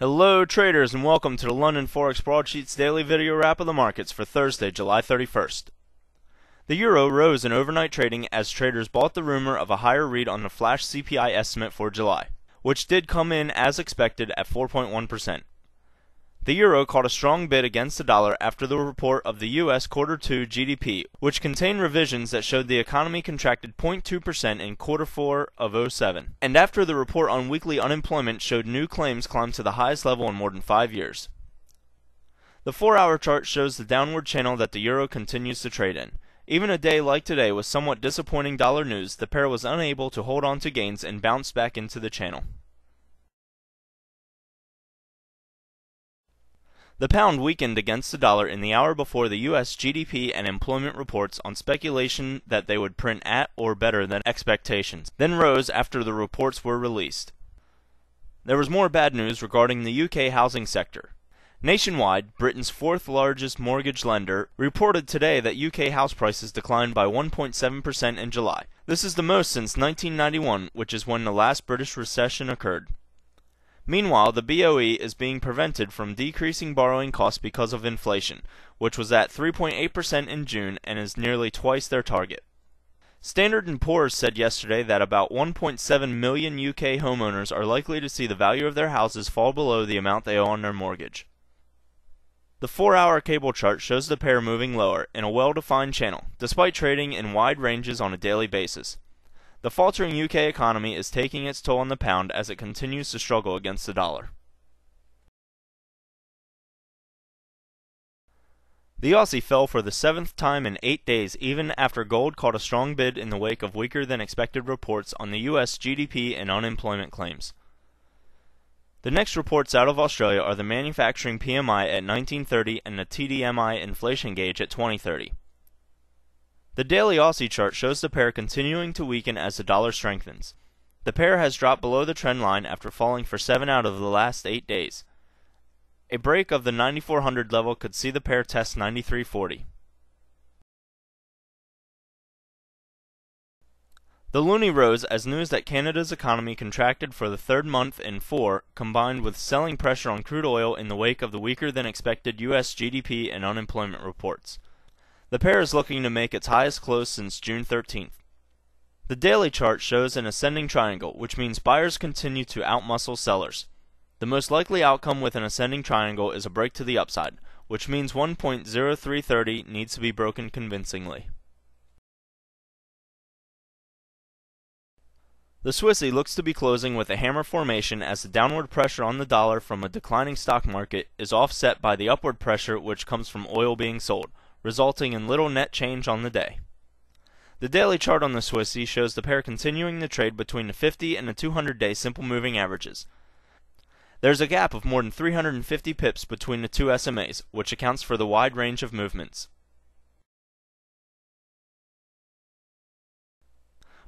Hello traders and welcome to the London Forex Broadsheet's daily video wrap of the markets for Thursday, July 31st. The euro rose in overnight trading as traders bought the rumor of a higher read on the flash CPI estimate for July, which did come in as expected at 4.1%. The euro caught a strong bid against the dollar after the report of the U.S. Q2 GDP, which contained revisions that showed the economy contracted 0.2% in Q4 of 07, and after the report on weekly unemployment showed new claims climb to the highest level in more than 5 years. The 4-hour chart shows the downward channel that the euro continues to trade in. Even a day like today with somewhat disappointing dollar news, the pair was unable to hold on to gains and bounced back into the channel. The pound weakened against the dollar in the hour before the U.S. GDP and employment reports on speculation that they would print at or better than expectations, then rose after the reports were released. There was more bad news regarding the UK housing sector. Nationwide, Britain's fourth largest mortgage lender, reported today that UK house prices declined by 1.7% in July. This is the most since 1991, which is when the last British recession occurred. Meanwhile, the BOE is being prevented from decreasing borrowing costs because of inflation, which was at 3.8% in June and is nearly twice their target. Standard & Poor's said yesterday that about 1.7 million UK homeowners are likely to see the value of their houses fall below the amount they owe on their mortgage. The 4-hour cable chart shows the pair moving lower in a well-defined channel, despite trading in wide ranges on a daily basis. The faltering UK economy is taking its toll on the pound as it continues to struggle against the dollar. The Aussie fell for the 7th time in 8 days even after gold caught a strong bid in the wake of weaker than expected reports on the US GDP and unemployment claims. The next reports out of Australia are the manufacturing PMI at 1930 and the TDMI inflation gauge at 2030. The daily Aussie chart shows the pair continuing to weaken as the dollar strengthens. The pair has dropped below the trend line after falling for 7 out of the last 8 days. A break of the 9400 level could see the pair test 9340. The loonie rose as news that Canada's economy contracted for the third month in 4, combined with selling pressure on crude oil in the wake of the weaker than expected US GDP and unemployment reports. The pair is looking to make its highest close since June 13th. The daily chart shows an ascending triangle, which means buyers continue to outmuscle sellers. The most likely outcome with an ascending triangle is a break to the upside, which means 1.0330 needs to be broken convincingly. The Swissy looks to be closing with a hammer formation as the downward pressure on the dollar from a declining stock market is offset by the upward pressure which comes from oil being sold, resulting in little net change on the day. The daily chart on the Swissy shows the pair continuing the trade between the 50 and the 200-day simple moving averages. There's a gap of more than 350 pips between the two SMAs, which accounts for the wide range of movements.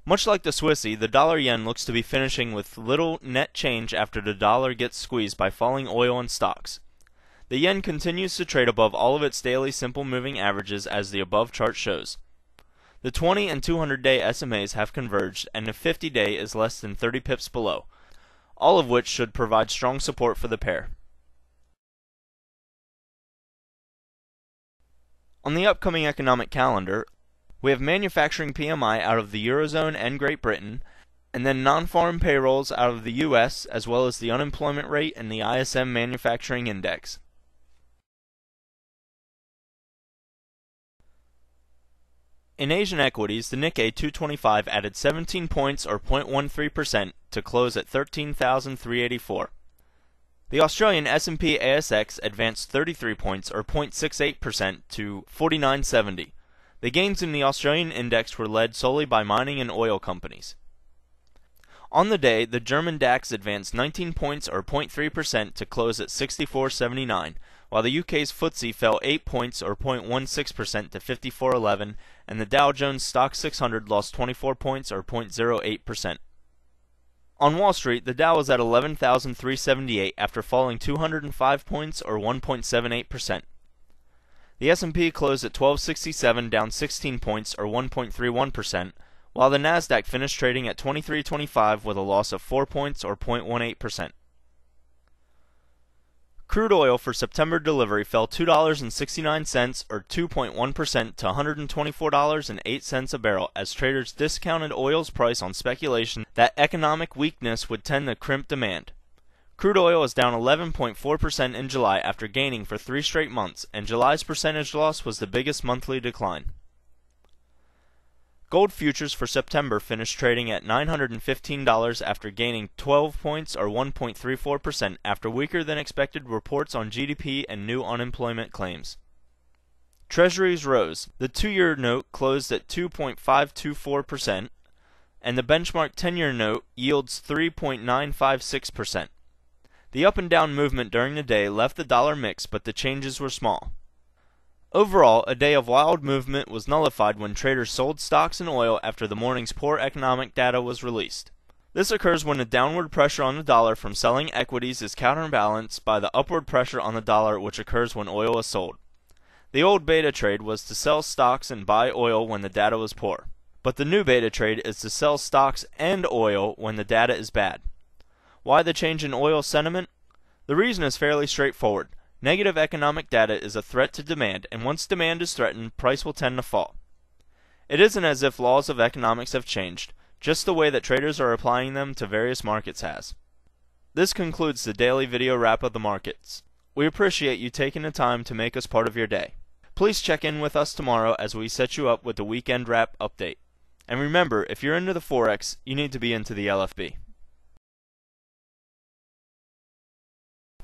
Much like the Swissy, the dollar-yen looks to be finishing with little net change after the dollar gets squeezed by falling oil and stocks. The yen continues to trade above all of its daily simple moving averages as the above chart shows. The 20 and 200-day SMAs have converged and the 50-day is less than 30 pips below, all of which should provide strong support for the pair. On the upcoming economic calendar, we have manufacturing PMI out of the Eurozone and Great Britain, and then non-farm payrolls out of the US, as well as the unemployment rate and the ISM Manufacturing Index. In Asian equities, the Nikkei 225 added 17 points or 0.13% to close at 13,384. The Australian S&P ASX advanced 33 points or 0.68% to 4970. The gains in the Australian index were led solely by mining and oil companies. On the day, the German DAX advanced 19 points or 0.3% to close at 6479, while the UK's FTSE fell 8 points or 0.16% to 5411, and the Dow Jones Stock 600 lost 24 points or 0.08%. On Wall Street, the Dow was at 11,378 after falling 205 points or 1.78%. The S&P closed at 1267, down 16 points or 1.31%, while the Nasdaq finished trading at 2325 with a loss of 4 points or 0.18%. Crude oil for September delivery fell $2.69 or 2.1% to $124.08 a barrel as traders discounted oil's price on speculation that economic weakness would tend to crimp demand. Crude oil is down 11.4% in July after gaining for 3 straight months, and July's percentage loss was the biggest monthly decline. Gold futures for September finished trading at $915 after gaining 12 points or 1.34% after weaker than expected reports on GDP and new unemployment claims. Treasuries rose. The 2-year note closed at 2.524%, and the benchmark 10-year note yields 3.956%. The up and down movement during the day left the dollar mixed, but the changes were small. Overall, a day of wild movement was nullified when traders sold stocks and oil after the morning's poor economic data was released. This occurs when the downward pressure on the dollar from selling equities is counterbalanced by the upward pressure on the dollar which occurs when oil is sold. The old beta trade was to sell stocks and buy oil when the data was poor, but the new beta trade is to sell stocks and oil when the data is bad. Why the change in oil sentiment? The reason is fairly straightforward. Negative economic data is a threat to demand, and once demand is threatened, price will tend to fall. It isn't as if laws of economics have changed, just the way that traders are applying them to various markets has. This concludes the daily video wrap of the markets. We appreciate you taking the time to make us part of your day. Please check in with us tomorrow as we set you up with the weekend wrap update. And remember, if you're into the Forex, you need to be into the LFB.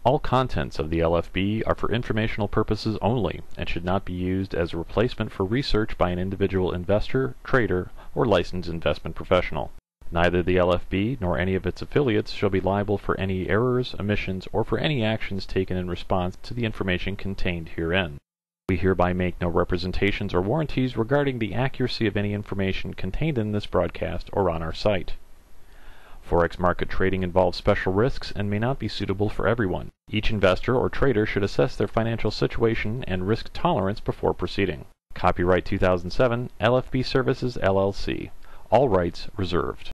All contents of the LFB are for informational purposes only and should not be used as a replacement for research by an individual investor, trader, or licensed investment professional. Neither the LFB nor any of its affiliates shall be liable for any errors, omissions, or for any actions taken in response to the information contained herein. We hereby make no representations or warranties regarding the accuracy of any information contained in this broadcast or on our site. Forex market trading involves special risks and may not be suitable for everyone. Each investor or trader should assess their financial situation and risk tolerance before proceeding. Copyright 2007, LFB Services, LLC. All rights reserved.